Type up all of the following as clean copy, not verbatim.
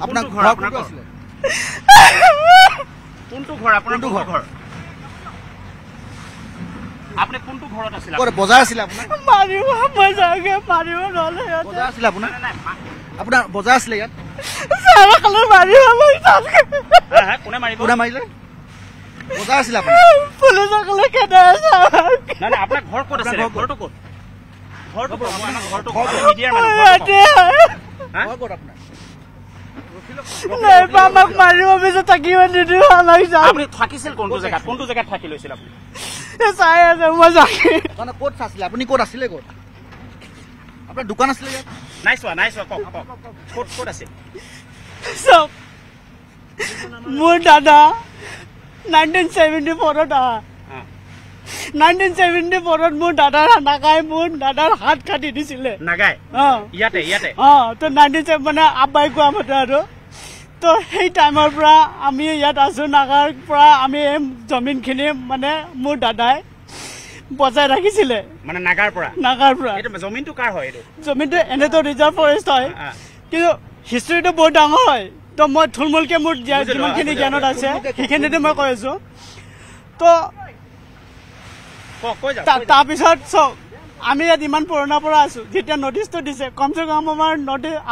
আপোনাৰ ঘৰ কোনটো আছিলে কোনটো ঘৰ আপোনাৰ ঘৰ আপনি কোনটো ঘৰত আছিল ক'ত বজাৰ আছিল আপোনাৰ মাৰিব মই যাগে মাৰিব নহলে বজাৰ আছিল আপোনাৰ আপোনাৰ বজাৰ আছিল ইয়াত সাৰা কালে মাৰিব মই যাগে কোনে মাৰিলে বজাৰ আছিল আপোনাৰ পুলিশ সকলে কেনে আছে না না আপোনাৰ ঘৰ ক'ত আছে ঘৰটো ক'ত ঘৰটো মিডিয়াৰ মানুহ ঘৰ ক'ত আপোনাৰ নাই আমাক মাৰিব পিছত থাকিব নিদিও আমাক যাম আপুনি থাকিছিল কোনটো জেগাত থাকি লৈছিল আপুনি চাই আছে মই যাগে মানে ক'ত আছিলে আপুনি ক'ত আছিলে ক'ত আপোনাৰ দোকান আছিলে ইয়াত নাই চোৱা ক'ত আছে সব মোৰ দাদা 1974 1974 মোৰ দাদাৰ নাগাই মোৰ দাদাৰ হাত কাটি দিছিলে নাগাই ইয়াতে তো 97 মানে আব্বাই কোৱা মতে আৰু তো সেই টাইমৰ পৰা আমি ইয়াত আছো নাগাৰ পৰা আমি জমিনখিনি মানে মোৰ দাদাই বজাই ৰাখিছিলে মানে নাগাৰ পৰা এইটো জমিনটো কাৰ হয় এইটো জমিনটো এনেতো ৰিজাৰ্ভ ফৰেষ্ট হয় কিন্তু হিষ্ট্ৰীটো বহুত ডাঙৰ হয় তো মই থুলমুলকে মোৰ যিমানখিনি জ্ঞানত আছে সেইখিনিতে মই কৈ আছো তো তাৰপিছত চব আমি ইয়াত ইমান পুৰণাৰ পৰা আছো যেতিয়া নটিচটো দিছে কমচে কম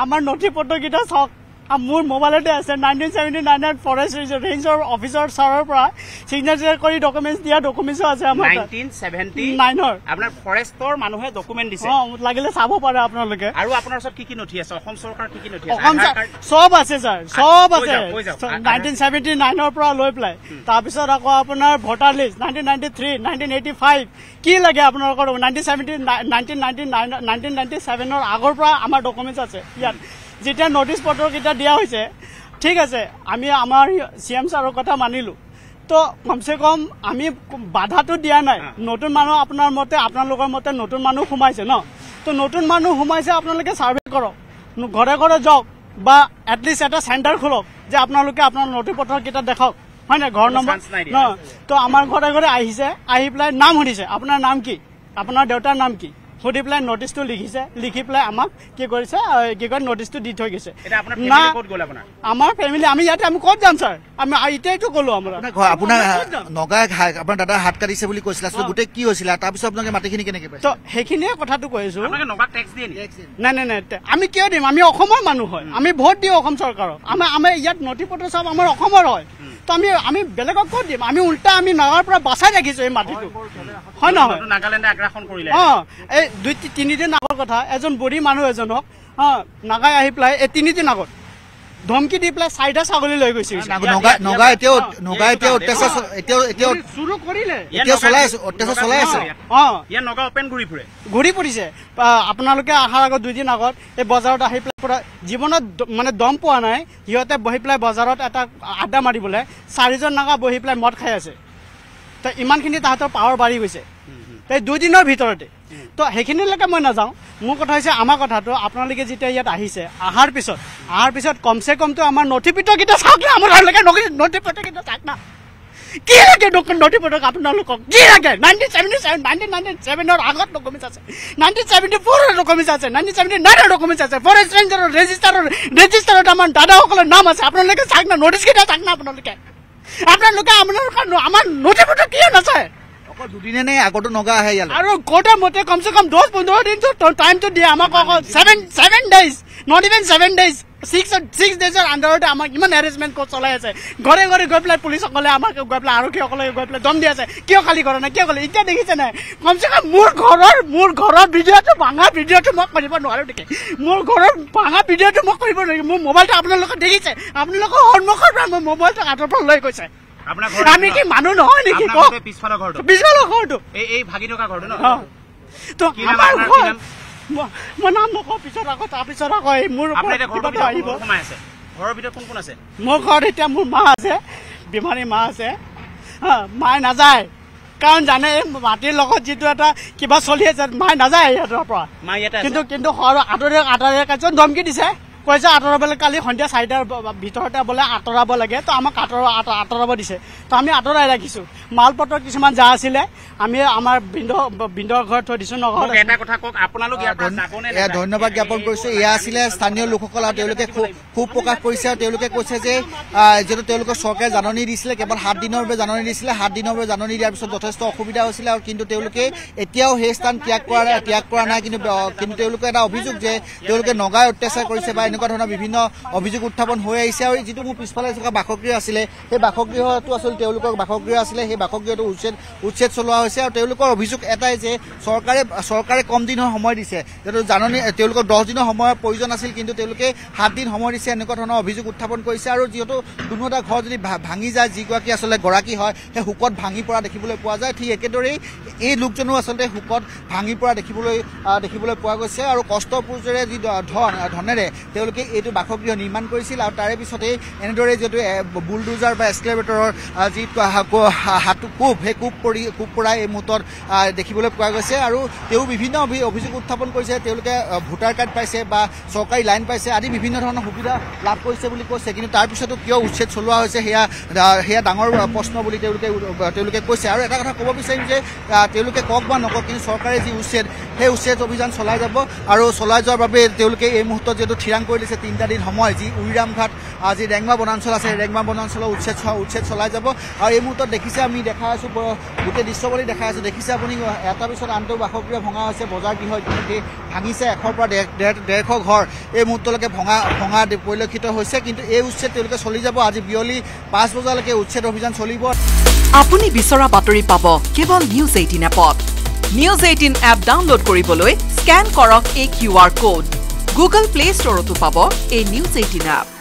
আমাৰ নথি পত্ৰকেইটা চাওক মোৰ মোবাইলতে আছে 1979 ফৰেষ্ট ৰেঞ্জৰ অফিচাৰ ছাৰৰ পৰা চিগনেচাৰ কৰি ডকুমেণ্টছ দিয়া ডকুমেণ্টছো আছে আমাৰ 1979 আপোনাৰ ফৰেষ্টৰ মানুহে ডকুমেণ্ট দিছে লাগিলে চাব পাৰে আপোনালোকে আৰু আপোনাৰ ওচৰত কি নথি আছে অসম চৰকাৰ কি নথি আছে সব আছে ছাৰ সব আছে 1979 পৰা লৈ পেলাই তাৰপিছত আকৌ আপোনাৰ ভোটাৰ লিষ্ট 1993 1985 কি লাগে আপোনালোকৰ 1997 আগৰ পৰা আমাৰ ডকুমেণ্টছ আছে ইয়াত যেতিয়া নোটিছ পত্ৰকেইটা দিয়া হৈছে ঠিক আছে আমি আমাৰ CM ছাৰৰ কথা মানিলো তো কমসে কম আমি বাধাটো দিয়া নাই নতুন মানুহ আপোনাৰ মতে আপোনালোকৰ মতে নতুন মানুহ সোমাইছে ন তো নতুন মানুহ সোমাইছে আপোনালোকে সাৰ্ভে কৰক ঘৰে ঘৰে যাওক বা এটলিষ্ট এটা চেণ্টাৰ খোলক যে আপোনালোকে আপোনাৰ নথি পত্ৰকেইটা দেখাওক হয় না ঘৰ নম্বৰ ন তো আমাৰ ঘৰে ঘৰে আহিছে আহি পেলাই নাম সুধিছে আপোনাৰ নাম কি আপোনাৰ দেউতাৰ নাম কি সুধি পেলাই নটিচটো লিখি পেলাই আমাক কি কৰিছে কি কয় নটিচটো দি থৈ গৈছে না আমাৰ ফেমিলি আমি ইয়াতে আমি ক'ত যাম ছাৰ আমি এতিয়াইতো ক'লো আপোনাৰ নগাই আপোনাৰ দাদা হাত কাটিছে বুলি কৈছিল আচলতে গোটেই কি হৈছিল তাৰপিছত আপোনালোকে মাটিখিনি কেনেকৈ পাইছে তো সেইখিনিয়ে কথাটো কৈ আছো নাই আমি কিয় দিম আমি অসমৰ মানুহ হয় আমি ভোট দিওঁ অসম চৰকাৰক আমাৰ ইয়াত নথি পত্ৰ চব আমাৰ অসমৰ হয় তো আমি বেলেগক ক'ত দিম আমি উল্টা আমি নাগাৰ পৰা বাচাই ৰাখিছো এই মাটিটো হয় নহয় নাগালেণ্ডে আগ্ৰাসন কৰিলে এই 2-3 দিন আগৰ কথা এজন বুঢ়ী মানুহ এজনক নাগাই আহি পেলাই এই 3 দিন আগত ধমকি দি পেলাই 4টা ছাগলী লৈ গৈছে নগাই এতিয়া শুরু কৰিলে এতিয়া চলাই আছে ইয়া নগা ওপেন ঘূৰি ফুৰিছে আপোনালোকে আহাৰ আগত 2 দিন আগত এই বজাৰত আহি পেলাই পুৰা জীৱনত মানে দম পোৱা নাই সিহঁতে বহি পেলাই বজাৰত এটা আড্ডা মাৰিবলৈ 4জন নাগা বহি পেলাই মদ খাই আছে তো ইমানখিনি তাহাঁতৰ পাৱাৰ বাঢ়ি গৈছে এই 2 দিনৰ ভিতৰতে তো সেইখিনিলৈকে মই নাযাওঁ মোৰ কথা হৈছে আমাৰ কথাটো আপোনালোকে যেতিয়া ইয়াত আহিছে আহাৰ পিছত কমসে কমটো আমাৰ নথি পত্ৰকেইটা চাওক না আমাৰলৈকে নথি পত্ৰকেইটা চাওক না কি লাগে নথি পত্ৰ আপোনালোকক কি লাগে 1997 আগত ডকুমেণ্টছ আছে 1974 ডকুমেণ্টছ আছে 1979 ডকুমেণ্টছ আছে ফৰেষ্ট ৰেঞ্জৰ ৰেজিষ্টাৰত আমাৰ দাদাসকলৰ নাম আছে আপোনালোকে চাওক না নটিচকেইটা চাওক না আপোনালোকে আমাৰ নথি পত্ৰ কিয় নাচায় দুদিনে নে আগতো নগা আহে ইয়ালৈ আৰু কোটা মতে কমসে কম 10-15 দিন তো টাইমটো দিয়ে আমাক 7 days not even 7 days 6 daysৰ আন্ডাৰতে আমাক ইমান হেৰেসমেন্ট চলাই আছে ঘৰে ঘৰে গৈ পেলাই পুলিচসকলে আমাক গৈ পেলাই আৰক্ষীসকলে গৈ পেলাই দম দি আছে কিয় খালি কৰে না কিয় খালি এতিয়া দেখিছে নাই কমসে কম মোৰ ঘৰৰ ভিডিঅ'টো ভাঙা ভিডিঅ'টো মই কৰিব নোৱাৰো দেখি মোৰ ঘৰৰ ভাঙা ভিডিঅ'টো মই কৰিব নোৱাৰিম মোৰ মোবাইলটো আপোনালোকে দেখিছে আপোনালোকৰ সন্মুখৰ পৰা মোৰ মোবাইলটো হাতৰ পৰা লৈ গৈছে আমি কি মানুহ নহয় নেকি পিছফালৰ ঘৰটো এই ভাগি থকা ঘৰটো ন তো আমাৰ মই নাম নকওঁ পিছত আকৌ তাৰপিছত আকৌ মোৰ ঘৰৰ ভিতৰত কোন আছে মোৰ ঘৰত এতিয়া মোৰ মা আছে বেমাৰী মা আছে মায়ে নাযায় কাৰণ জানে মাটিৰ লগত যিটো এটা কিবা চলি আছে মায়ে নাযায় ইয়াৰ পৰা কিন্তু আঁতৰে এজন ধমকি দিছে কয় যে আঁতৰাবলৈ কালি সন্ধিয়া 4টাৰ ভিতৰতে বোলে আঁতৰাব লাগে তো আমাক আঁতৰাব দিছে তো আমি আঁতৰাই ৰাখিছোঁ মালপত্ৰ কিছুমান যা আছিলে আমি আমাৰ বিন্দৰ ঘৰত থৈ দিছোঁ নগৰত এটা কথা কওক আপোনালোক ইয়াৰ পৰা যাবনে ধন্যবাদ জ্ঞাপন কৰিছোঁ এয়া আছিলে স্থানীয় লোকসকল আৰু তেওঁলোকে খুব প্ৰকাশ কৰিছে আৰু তেওঁলোকে কৈছে যে যিহেতু তেওঁলোকৰ চৰকাৰে জাননী দিছিলে কেৱল 7 দিনৰ বাবে জাননী দিছিলে 7 দিনৰ বাবে জাননী দিয়াৰ পিছত যথেষ্ট অসুবিধা হৈছিলে আৰু কিন্তু তেওঁলোকে এতিয়াও সেই স্থান ত্যাগ কৰা নাই কিন্তু তেওঁলোকে এটা অভিযোগ যে তেওঁলোকে নগাই অত্যাচাৰ কৰিছে বা এনেকুৱা ধৰণৰ বিভিন্ন অভিযোগ উত্থাপন হৈ আহিছে আৰু যিটো মোৰ পিছফালে থকা বাসগৃহ আছিলে সেই বাসগৃহটো আচলতে তেওঁলোকৰ বাসগৃহ আছিলে সেই বাসগৃহটো উচ্ছেদ চলোৱা হৈছে আৰু তেওঁলোকৰ অভিযোগ এটাই যে চৰকাৰে কম দিনৰ সময় দিছে যিহেতু জাননী তেওঁলোকৰ 10 দিনৰ সময়ৰ প্ৰয়োজন আছিল কিন্তু তেওঁলোকে 7 দিন সময় দিছে এনেকুৱা ধৰণৰ অভিযোগ উত্থাপন কৰিছে আৰু যিহেতু কোনো এটা ঘৰ যদি ভাঙি যায় যিগৰাকী আচলতে গৰাকী হয় সেই হুকত ভাঙি পৰা দেখিবলৈ পোৱা যায় ঠিক একেদৰেই এই লোকজনো আচলতে হুকত ভাঙি পৰা দেখিবলৈ পোৱা গৈছে আৰু কষ্টপূৰ্জৰে যি ধনেৰে তেওঁলোকে এইটো বাসগৃহ নিৰ্মাণ কৰিছিল আৰু তাৰে পিছতেই এনেদৰে যিহেতু বুলডোজাৰ বা এক্সকেলেভেটৰৰ যি হাতটো সেই কোব পৰাই এই মুহূৰ্তত দেখিবলৈ পোৱা গৈছে আৰু তেওঁ বিভিন্ন অভিযোগ উত্থাপন কৰিছে তেওঁলোকে ভোটাৰ কাৰ্ড পাইছে বা চৰকাৰী লাইন পাইছে আদি বিভিন্ন ধৰণৰ সুবিধা লাভ কৰিছে বুলি কৈছে কিন্তু তাৰপিছতো কিয় উচ্ছেদ চলোৱা হৈছে সেয়া ডাঙৰ প্ৰশ্ন বুলি তেওঁলোকে কৈছে আৰু এটা কথা ক'ব বিচাৰিম যে তেওঁলোকে কওক বা নকওক কিন্তু চৰকাৰে যি সেই উচ্ছেদ অভিযান চলাই যাব আৰু চলাই যোৱাৰ বাবে তেওঁলোকে এই মুহূৰ্তত যিহেতু থিৰাং কৰি দিছে 3টা দিন সময় যি উৰিৰাম ঘাট যি ৰেংমা বনাঞ্চল আছে ৰেংমা বনাঞ্চলৰ উচ্ছেদ চলাই যাব আৰু এই মুহূৰ্তত দেখিছে আমি দেখা আছোঁ গোটেই দৃশ্যৱলী দেখাই আছোঁ দেখিছে আপুনি এটা পিছত আনটো বাসগৃহ ভঙা হৈছে বজাৰ গৃহ ইতিমধ্যে ভাঙিছে 100 পৰা 150 ঘৰ এই মুহূৰ্তলৈকে ভঙা পৰিলক্ষিত হৈছে কিন্তু এই উচ্ছেদ তেওঁলোকে চলি যাব আজি বিয়লি 5 বজালৈকে উচ্ছেদ অভিযান চলিব আপুনি বিচৰা বাতৰি পাব কেৱল নিউজ 18 এপত নিউজ 18 এপ ডাউনলোড কৰিবলৈ স্ক্যান কৰক এই QR কোড গুগল প্লে ষ্টৰতো পাব এই নিউজ 18 এপ